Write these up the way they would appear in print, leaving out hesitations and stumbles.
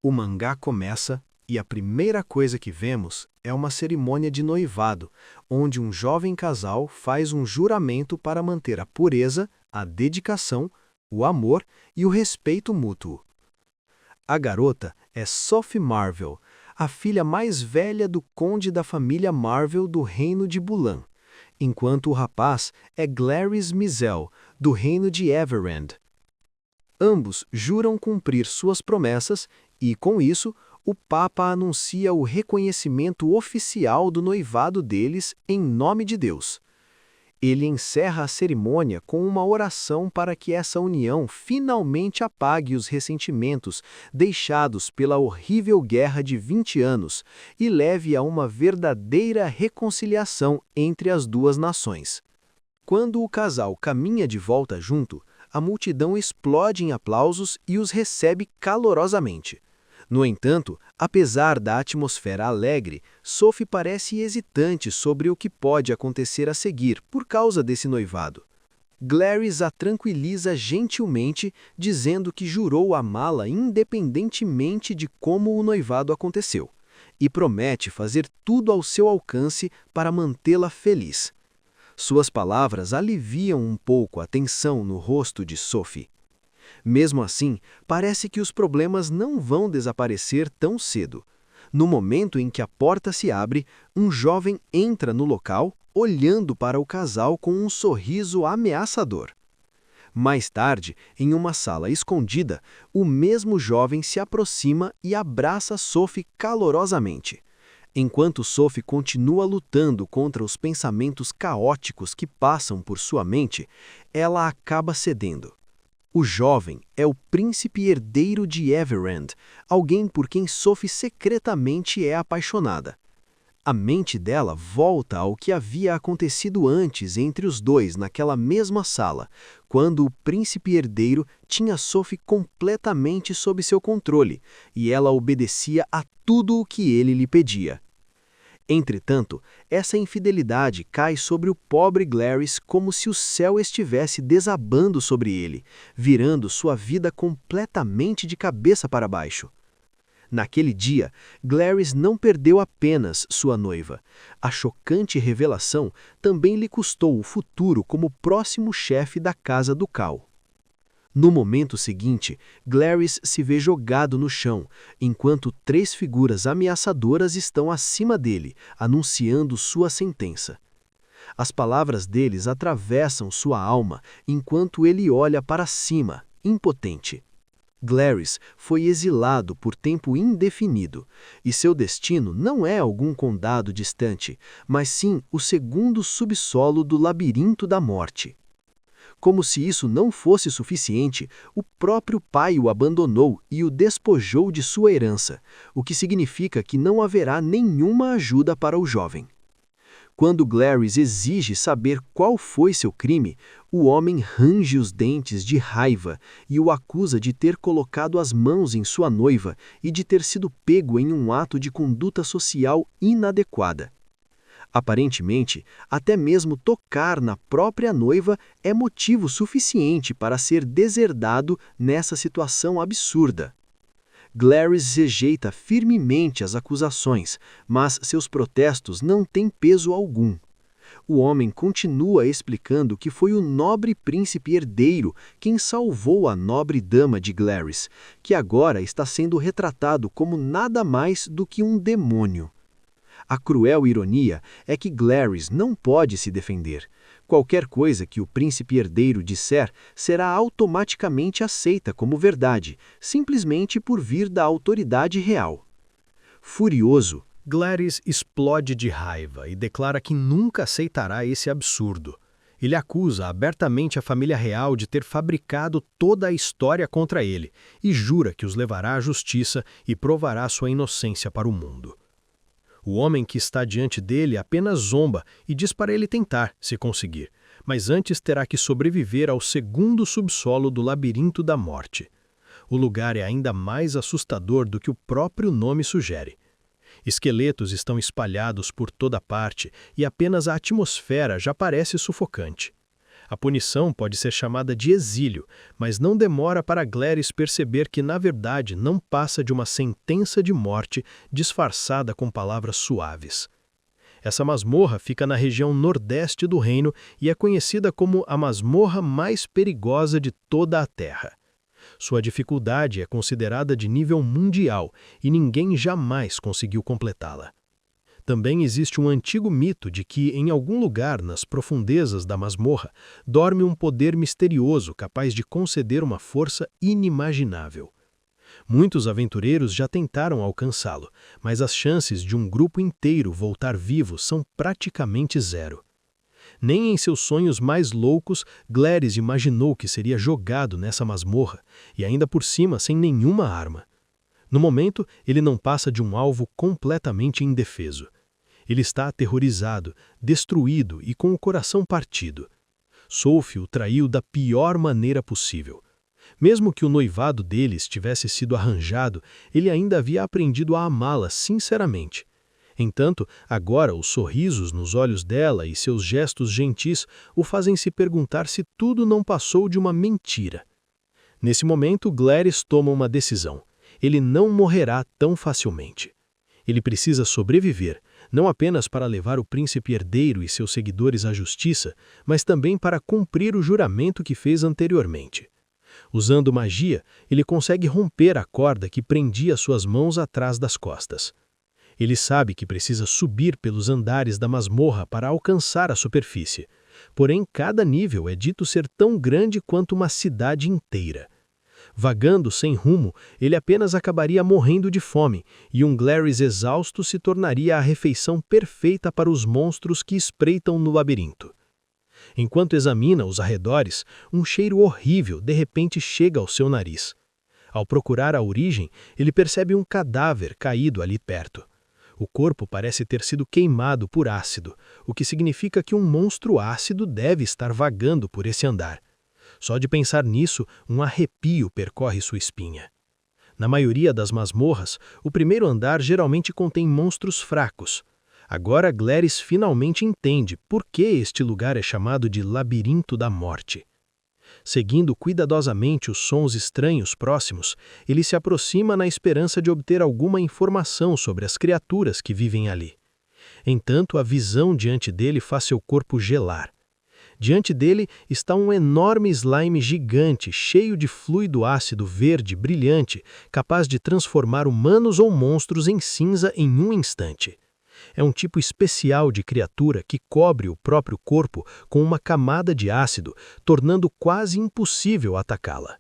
O mangá começa e a primeira coisa que vemos é uma cerimônia de noivado, onde um jovem casal faz um juramento para manter a pureza, a dedicação, o amor e o respeito mútuo. A garota é Sophie Marvel, a filha mais velha do conde da família Marvel do reino de Bulan, enquanto o rapaz é Glaris Mizel, do reino de Everend. Ambos juram cumprir suas promessas e, com isso, o Papa anuncia o reconhecimento oficial do noivado deles em nome de Deus. Ele encerra a cerimônia com uma oração para que essa união finalmente apague os ressentimentos deixados pela horrível guerra de 20 anos e leve a uma verdadeira reconciliação entre as duas nações. Quando o casal caminha de volta junto, a multidão explode em aplausos e os recebe calorosamente. No entanto, apesar da atmosfera alegre, Sophie parece hesitante sobre o que pode acontecer a seguir por causa desse noivado. Glaris a tranquiliza gentilmente, dizendo que jurou amá-la independentemente de como o noivado aconteceu, e promete fazer tudo ao seu alcance para mantê-la feliz. Suas palavras aliviam um pouco a tensão no rosto de Sophie. Mesmo assim, parece que os problemas não vão desaparecer tão cedo. No momento em que a porta se abre, um jovem entra no local, olhando para o casal com um sorriso ameaçador. Mais tarde, em uma sala escondida, o mesmo jovem se aproxima e abraça Sophie calorosamente. Enquanto Sophie continua lutando contra os pensamentos caóticos que passam por sua mente, ela acaba cedendo. O jovem é o príncipe herdeiro de Everend, alguém por quem Sophie secretamente é apaixonada. A mente dela volta ao que havia acontecido antes entre os dois naquela mesma sala, quando o príncipe herdeiro tinha Sophie completamente sob seu controle e ela obedecia a tudo o que ele lhe pedia. Entretanto, essa infidelidade cai sobre o pobre Glaris como se o céu estivesse desabando sobre ele, virando sua vida completamente de cabeça para baixo. Naquele dia, Glaris não perdeu apenas sua noiva. A chocante revelação também lhe custou o futuro como próximo chefe da Casa Ducal. No momento seguinte, Glaris se vê jogado no chão, enquanto 3 figuras ameaçadoras estão acima dele, anunciando sua sentença. As palavras deles atravessam sua alma, enquanto ele olha para cima, impotente. Glaris foi exilado por tempo indefinido, e seu destino não é algum condado distante, mas sim o segundo subsolo do labirinto da morte. Como se isso não fosse suficiente, o próprio pai o abandonou e o despojou de sua herança, o que significa que não haverá nenhuma ajuda para o jovem. Quando Glaris exige saber qual foi seu crime, o homem range os dentes de raiva e o acusa de ter colocado as mãos em sua noiva e de ter sido pego em um ato de conduta social inadequada. Aparentemente, até mesmo tocar na própria noiva é motivo suficiente para ser deserdado nessa situação absurda. Glaris rejeita firmemente as acusações, mas seus protestos não têm peso algum. O homem continua explicando que foi o nobre príncipe herdeiro quem salvou a nobre dama de Glaris, que agora está sendo retratado como nada mais do que um demônio. A cruel ironia é que Glaris não pode se defender. Qualquer coisa que o príncipe herdeiro disser será automaticamente aceita como verdade, simplesmente por vir da autoridade real. Furioso, Glaris explode de raiva e declara que nunca aceitará esse absurdo. Ele acusa abertamente a família real de ter fabricado toda a história contra ele e jura que os levará à justiça e provará sua inocência para o mundo. O homem que está diante dele apenas zomba e diz para ele tentar, se conseguir, mas antes terá que sobreviver ao segundo subsolo do labirinto da morte. O lugar é ainda mais assustador do que o próprio nome sugere. Esqueletos estão espalhados por toda parte e apenas a atmosfera já parece sufocante. A punição pode ser chamada de exílio, mas não demora para Glarys perceber que, na verdade, não passa de uma sentença de morte disfarçada com palavras suaves. Essa masmorra fica na região nordeste do reino e é conhecida como a masmorra mais perigosa de toda a Terra. Sua dificuldade é considerada de nível mundial e ninguém jamais conseguiu completá-la. Também existe um antigo mito de que, em algum lugar nas profundezas da masmorra, dorme um poder misterioso capaz de conceder uma força inimaginável. Muitos aventureiros já tentaram alcançá-lo, mas as chances de um grupo inteiro voltar vivo são praticamente zero. Nem em seus sonhos mais loucos, Glarys imaginou que seria jogado nessa masmorra, e ainda por cima sem nenhuma arma. No momento, ele não passa de um alvo completamente indefeso. Ele está aterrorizado, destruído e com o coração partido. Sophie o traiu da pior maneira possível. Mesmo que o noivado deles tivesse sido arranjado, ele ainda havia aprendido a amá-la sinceramente. Entanto, agora os sorrisos nos olhos dela e seus gestos gentis o fazem se perguntar se tudo não passou de uma mentira. Nesse momento, Glarys toma uma decisão. Ele não morrerá tão facilmente. Ele precisa sobreviver, não apenas para levar o príncipe herdeiro e seus seguidores à justiça, mas também para cumprir o juramento que fez anteriormente. Usando magia, ele consegue romper a corda que prendia suas mãos atrás das costas. Ele sabe que precisa subir pelos andares da masmorra para alcançar a superfície. Porém, cada nível é dito ser tão grande quanto uma cidade inteira. Vagando sem rumo, ele apenas acabaria morrendo de fome, e um Glarys exausto se tornaria a refeição perfeita para os monstros que espreitam no labirinto. Enquanto examina os arredores, um cheiro horrível de repente chega ao seu nariz. Ao procurar a origem, ele percebe um cadáver caído ali perto. O corpo parece ter sido queimado por ácido, o que significa que um monstro ácido deve estar vagando por esse andar. Só de pensar nisso, um arrepio percorre sua espinha. Na maioria das masmorras, o primeiro andar geralmente contém monstros fracos. Agora Glarys finalmente entende por que este lugar é chamado de Labirinto da Morte. Seguindo cuidadosamente os sons estranhos próximos, ele se aproxima na esperança de obter alguma informação sobre as criaturas que vivem ali. Entanto, a visão diante dele faz seu corpo gelar. Diante dele está um enorme slime gigante, cheio de fluido ácido verde brilhante, capaz de transformar humanos ou monstros em cinza em um instante. É um tipo especial de criatura que cobre o próprio corpo com uma camada de ácido, tornando quase impossível atacá-la.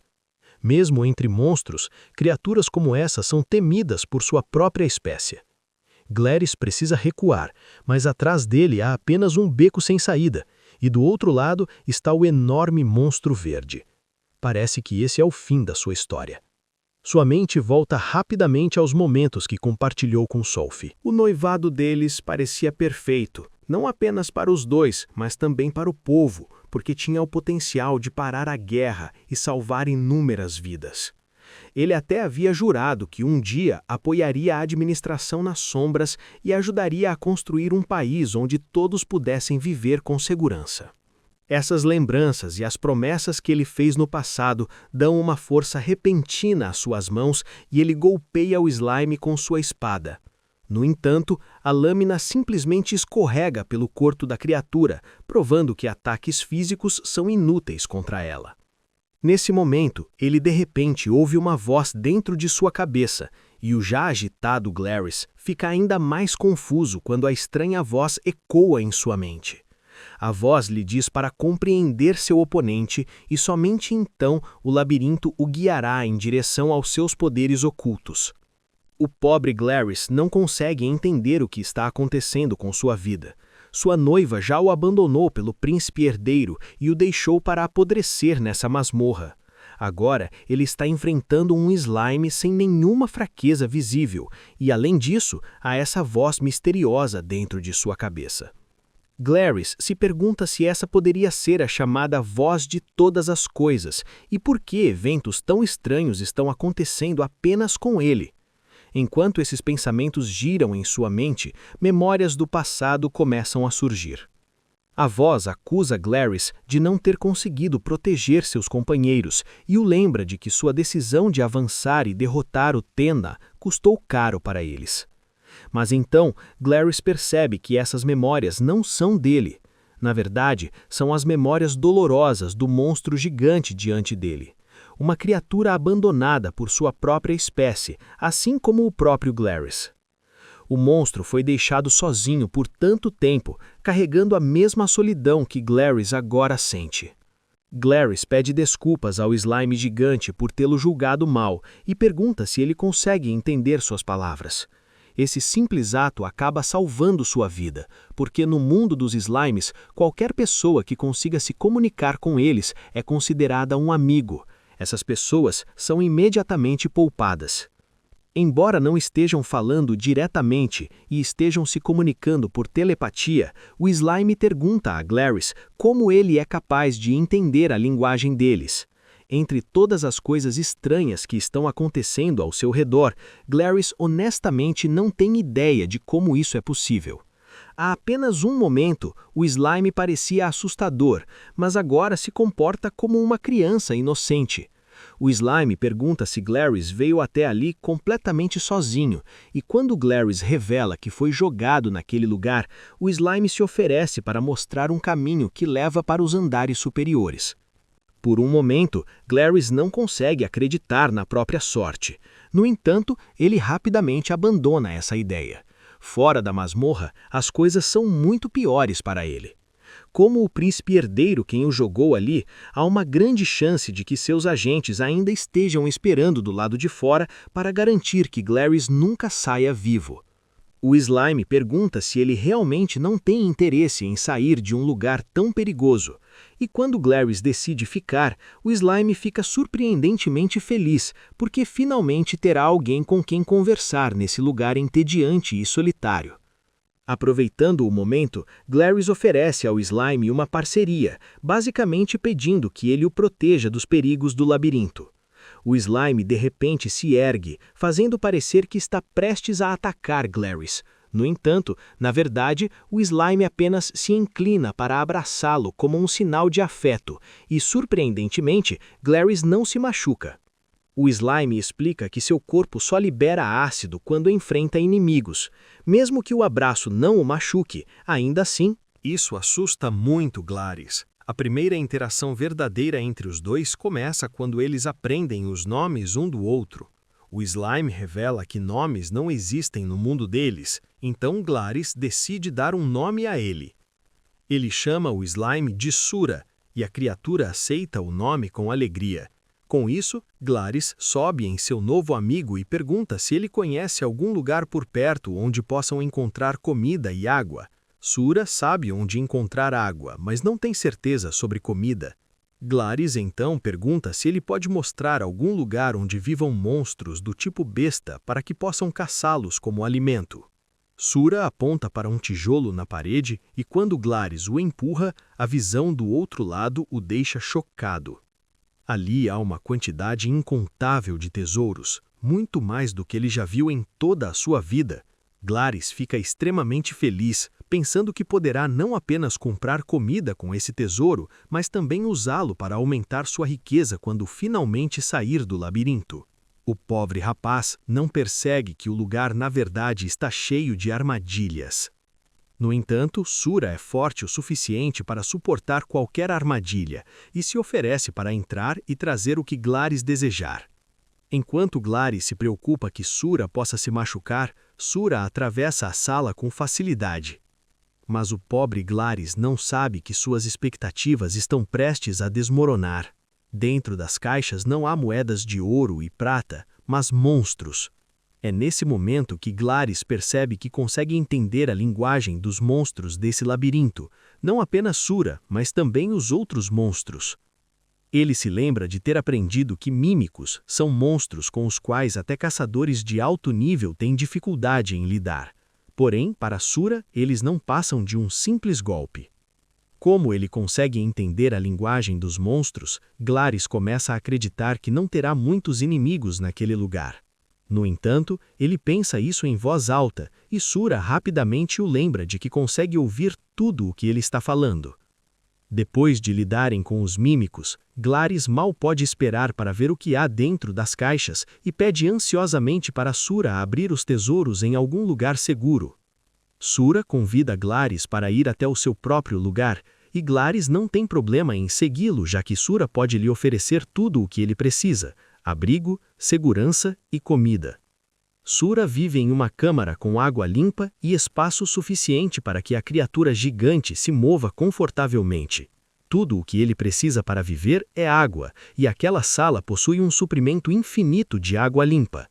Mesmo entre monstros, criaturas como essa são temidas por sua própria espécie. Glarys precisa recuar, mas atrás dele há apenas um beco sem saída, e do outro lado está o enorme monstro verde. Parece que esse é o fim da sua história. Sua mente volta rapidamente aos momentos que compartilhou com Sophie. O noivado deles parecia perfeito, não apenas para os dois, mas também para o povo, porque tinha o potencial de parar a guerra e salvar inúmeras vidas. Ele até havia jurado que um dia apoiaria a administração nas sombras e ajudaria a construir um país onde todos pudessem viver com segurança. Essas lembranças e as promessas que ele fez no passado dão uma força repentina às suas mãos e ele golpeia o slime com sua espada. No entanto, a lâmina simplesmente escorrega pelo corpo da criatura, provando que ataques físicos são inúteis contra ela. Nesse momento, ele de repente ouve uma voz dentro de sua cabeça, e o já agitado Glarys fica ainda mais confuso quando a estranha voz ecoa em sua mente. A voz lhe diz para compreender seu oponente e somente então o labirinto o guiará em direção aos seus poderes ocultos. O pobre Glarys não consegue entender o que está acontecendo com sua vida. Sua noiva já o abandonou pelo príncipe herdeiro e o deixou para apodrecer nessa masmorra. Agora ele está enfrentando um slime sem nenhuma fraqueza visível e, além disso, há essa voz misteriosa dentro de sua cabeça. Glarys se pergunta se essa poderia ser a chamada voz de todas as coisas e por que eventos tão estranhos estão acontecendo apenas com ele. Enquanto esses pensamentos giram em sua mente, memórias do passado começam a surgir. A voz acusa Glaris de não ter conseguido proteger seus companheiros e o lembra de que sua decisão de avançar e derrotar o Tenna custou caro para eles. Mas então, Glaris percebe que essas memórias não são dele. Na verdade, são as memórias dolorosas do monstro gigante diante dele. Uma criatura abandonada por sua própria espécie, assim como o próprio Glaris. O monstro foi deixado sozinho por tanto tempo, carregando a mesma solidão que Glaris agora sente. Glaris pede desculpas ao slime gigante por tê-lo julgado mal e pergunta se ele consegue entender suas palavras. Esse simples ato acaba salvando sua vida, porque no mundo dos slimes, qualquer pessoa que consiga se comunicar com eles é considerada um amigo. Essas pessoas são imediatamente poupadas. Embora não estejam falando diretamente e estejam se comunicando por telepatia, o slime pergunta a Glaris como ele é capaz de entender a linguagem deles. Entre todas as coisas estranhas que estão acontecendo ao seu redor, Glaris honestamente não tem ideia de como isso é possível. Há apenas um momento, o slime parecia assustador, mas agora se comporta como uma criança inocente. O slime pergunta se Glaris veio até ali completamente sozinho, e quando Glaris revela que foi jogado naquele lugar, o slime se oferece para mostrar um caminho que leva para os andares superiores. Por um momento, Glaris não consegue acreditar na própria sorte. No entanto, ele rapidamente abandona essa ideia. Fora da masmorra, as coisas são muito piores para ele. Como o príncipe herdeiro quem o jogou ali, há uma grande chance de que seus agentes ainda estejam esperando do lado de fora para garantir que Glaris nunca saia vivo. O slime pergunta se ele realmente não tem interesse em sair de um lugar tão perigoso. E quando Glaris decide ficar, o slime fica surpreendentemente feliz, porque finalmente terá alguém com quem conversar nesse lugar entediante e solitário. Aproveitando o momento, Glaris oferece ao slime uma parceria, basicamente pedindo que ele o proteja dos perigos do labirinto. O slime de repente se ergue, fazendo parecer que está prestes a atacar Glaris. No entanto, na verdade, o slime apenas se inclina para abraçá-lo como um sinal de afeto, e surpreendentemente, Glaris não se machuca. O slime explica que seu corpo só libera ácido quando enfrenta inimigos. Mesmo que o abraço não o machuque, ainda assim, isso assusta muito Glaris. A primeira interação verdadeira entre os dois começa quando eles aprendem os nomes um do outro. O slime revela que nomes não existem no mundo deles, então Glaris decide dar um nome a ele. Ele chama o slime de Sura, e a criatura aceita o nome com alegria. Com isso, Glaris sobe em seu novo amigo e pergunta se ele conhece algum lugar por perto onde possam encontrar comida e água. Sura sabe onde encontrar água, mas não tem certeza sobre comida. Glaris então pergunta se ele pode mostrar algum lugar onde vivam monstros do tipo besta para que possam caçá-los como alimento. Sura aponta para um tijolo na parede e quando Glaris o empurra, a visão do outro lado o deixa chocado. Ali há uma quantidade incontável de tesouros, muito mais do que ele já viu em toda a sua vida. Glaris fica extremamente feliz, pensando que poderá não apenas comprar comida com esse tesouro, mas também usá-lo para aumentar sua riqueza quando finalmente sair do labirinto. O pobre rapaz não percebe que o lugar na verdade está cheio de armadilhas. No entanto, Sura é forte o suficiente para suportar qualquer armadilha e se oferece para entrar e trazer o que Glaris desejar. Enquanto Glaris se preocupa que Sura possa se machucar, Sura atravessa a sala com facilidade. Mas o pobre Glaris não sabe que suas expectativas estão prestes a desmoronar. Dentro das caixas não há moedas de ouro e prata, mas monstros. É nesse momento que Glaris percebe que consegue entender a linguagem dos monstros desse labirinto, não apenas Sura, mas também os outros monstros. Ele se lembra de ter aprendido que mímicos são monstros com os quais até caçadores de alto nível têm dificuldade em lidar. Porém, para Sura, eles não passam de um simples golpe. Como ele consegue entender a linguagem dos monstros, Glaris começa a acreditar que não terá muitos inimigos naquele lugar. No entanto, ele pensa isso em voz alta, e Sura rapidamente o lembra de que consegue ouvir tudo o que ele está falando. Depois de lidarem com os mímicos, Glaris mal pode esperar para ver o que há dentro das caixas e pede ansiosamente para Sura abrir os tesouros em algum lugar seguro. Sura convida Glaris para ir até o seu próprio lugar, e Glaris não tem problema em segui-lo, já que Sura pode lhe oferecer tudo o que ele precisa: abrigo, segurança e comida. Sura vive em uma câmara com água limpa e espaço suficiente para que a criatura gigante se mova confortavelmente. Tudo o que ele precisa para viver é água, e aquela sala possui um suprimento infinito de água limpa.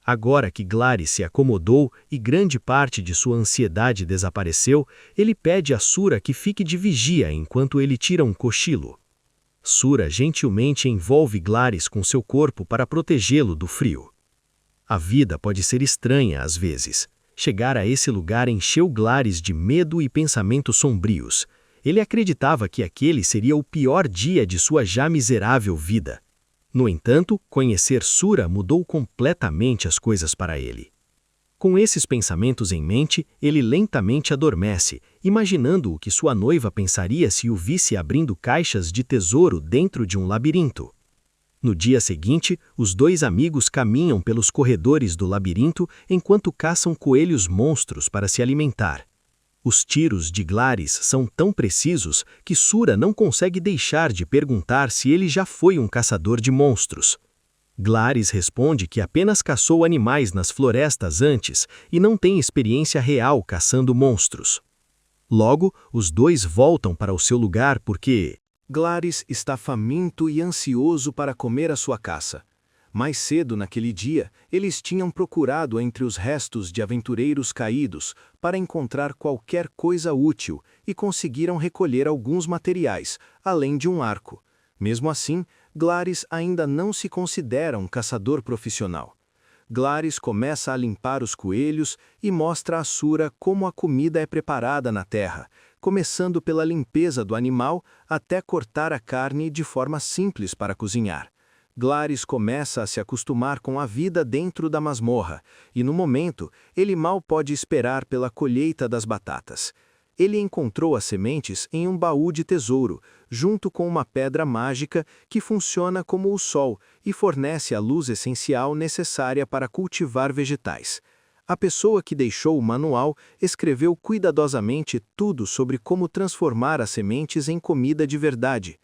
Agora que Glaris se acomodou e grande parte de sua ansiedade desapareceu, ele pede a Sura que fique de vigia enquanto ele tira um cochilo. Sura gentilmente envolve Glaris com seu corpo para protegê-lo do frio. A vida pode ser estranha às vezes. Chegar a esse lugar encheu Glaris de medo e pensamentos sombrios. Ele acreditava que aquele seria o pior dia de sua já miserável vida. No entanto, conhecer Sura mudou completamente as coisas para ele. Com esses pensamentos em mente, ele lentamente adormece, imaginando o que sua noiva pensaria se o visse abrindo caixas de tesouro dentro de um labirinto. No dia seguinte, os dois amigos caminham pelos corredores do labirinto enquanto caçam coelhos monstros para se alimentar. Os tiros de Glaris são tão precisos que Sura não consegue deixar de perguntar se ele já foi um caçador de monstros. Glaris responde que apenas caçou animais nas florestas antes e não tem experiência real caçando monstros. Logo, os dois voltam para o seu lugar porque Glaris está faminto e ansioso para comer a sua caça. Mais cedo naquele dia, eles tinham procurado entre os restos de aventureiros caídos para encontrar qualquer coisa útil e conseguiram recolher alguns materiais, além de um arco. Mesmo assim, Glaris ainda não se considera um caçador profissional. Glaris começa a limpar os coelhos e mostra a Sura como a comida é preparada na terra, começando pela limpeza do animal até cortar a carne de forma simples para cozinhar. Glaris começa a se acostumar com a vida dentro da masmorra, e no momento, ele mal pode esperar pela colheita das batatas. Ele encontrou as sementes em um baú de tesouro, junto com uma pedra mágica que funciona como o sol e fornece a luz essencial necessária para cultivar vegetais. A pessoa que deixou o manual escreveu cuidadosamente tudo sobre como transformar as sementes em comida de verdade.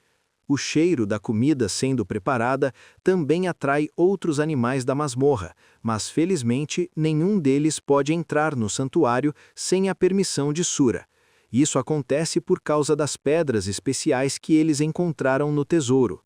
O cheiro da comida sendo preparada também atrai outros animais da masmorra, mas felizmente nenhum deles pode entrar no santuário sem a permissão de Sura. Isso acontece por causa das pedras especiais que eles encontraram no tesouro.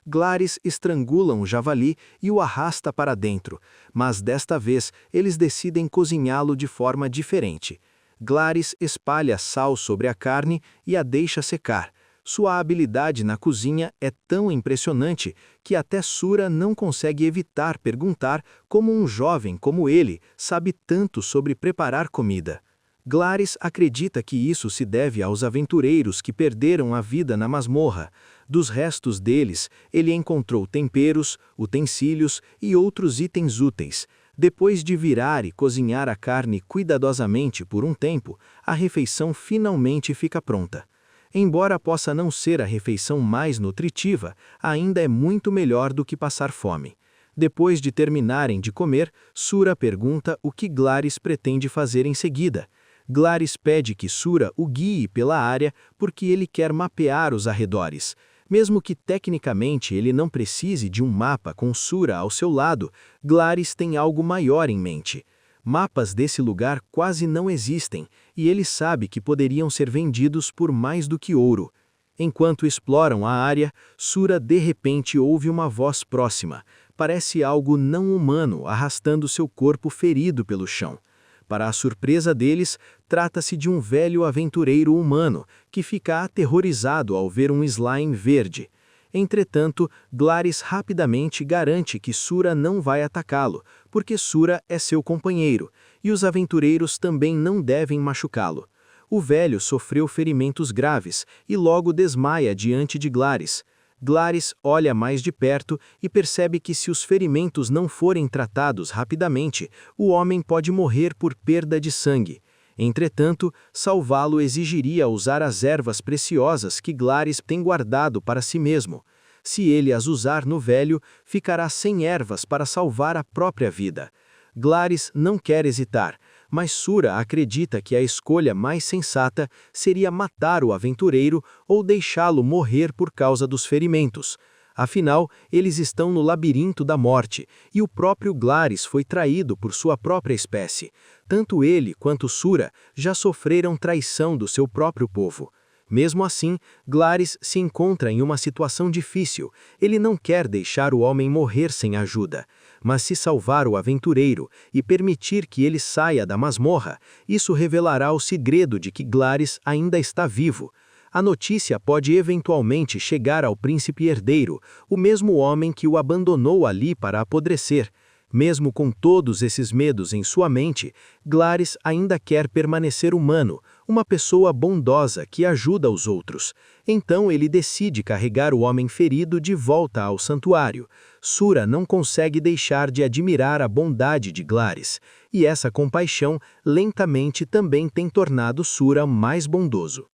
Glaris estrangula um javali e o arrasta para dentro, mas desta vez eles decidem cozinhá-lo de forma diferente. Glaris espalha sal sobre a carne e a deixa secar. Sua habilidade na cozinha é tão impressionante que até Sura não consegue evitar perguntar como um jovem como ele sabe tanto sobre preparar comida. Glaris acredita que isso se deve aos aventureiros que perderam a vida na masmorra. Dos restos deles, ele encontrou temperos, utensílios e outros itens úteis. Depois de virar e cozinhar a carne cuidadosamente por um tempo, a refeição finalmente fica pronta. Embora possa não ser a refeição mais nutritiva, ainda é muito melhor do que passar fome. Depois de terminarem de comer, Sura pergunta o que Glaris pretende fazer em seguida. Glaris pede que Sura o guie pela área porque ele quer mapear os arredores. Mesmo que tecnicamente ele não precise de um mapa com Sura ao seu lado, Glaris tem algo maior em mente. Mapas desse lugar quase não existem, e ele sabe que poderiam ser vendidos por mais do que ouro. Enquanto exploram a área, Sura de repente ouve uma voz próxima. Parece algo não humano arrastando seu corpo ferido pelo chão. Para a surpresa deles, trata-se de um velho aventureiro humano, que fica aterrorizado ao ver um slime verde. Entretanto, Glaris rapidamente garante que Sura não vai atacá-lo, porque Sura é seu companheiro, e os aventureiros também não devem machucá-lo. O velho sofreu ferimentos graves e logo desmaia diante de Glaris. Glaris olha mais de perto e percebe que se os ferimentos não forem tratados rapidamente, o homem pode morrer por perda de sangue. Entretanto, salvá-lo exigiria usar as ervas preciosas que Glaris tem guardado para si mesmo. Se ele as usar no velho, ficará sem ervas para salvar a própria vida. Glaris não quer hesitar, mas Sura acredita que a escolha mais sensata seria matar o aventureiro ou deixá-lo morrer por causa dos ferimentos. Afinal, eles estão no labirinto da morte, e o próprio Glaris foi traído por sua própria espécie. Tanto ele quanto Sura já sofreram traição do seu próprio povo. Mesmo assim, Glaris se encontra em uma situação difícil. Ele não quer deixar o homem morrer sem ajuda. Mas se salvar o aventureiro e permitir que ele saia da masmorra, isso revelará o segredo de que Glaris ainda está vivo. A notícia pode eventualmente chegar ao príncipe herdeiro, o mesmo homem que o abandonou ali para apodrecer. Mesmo com todos esses medos em sua mente, Glaris ainda quer permanecer humano, uma pessoa bondosa que ajuda os outros. Então ele decide carregar o homem ferido de volta ao santuário. Sura não consegue deixar de admirar a bondade de Glaris, e essa compaixão lentamente também tem tornado Sura mais bondoso.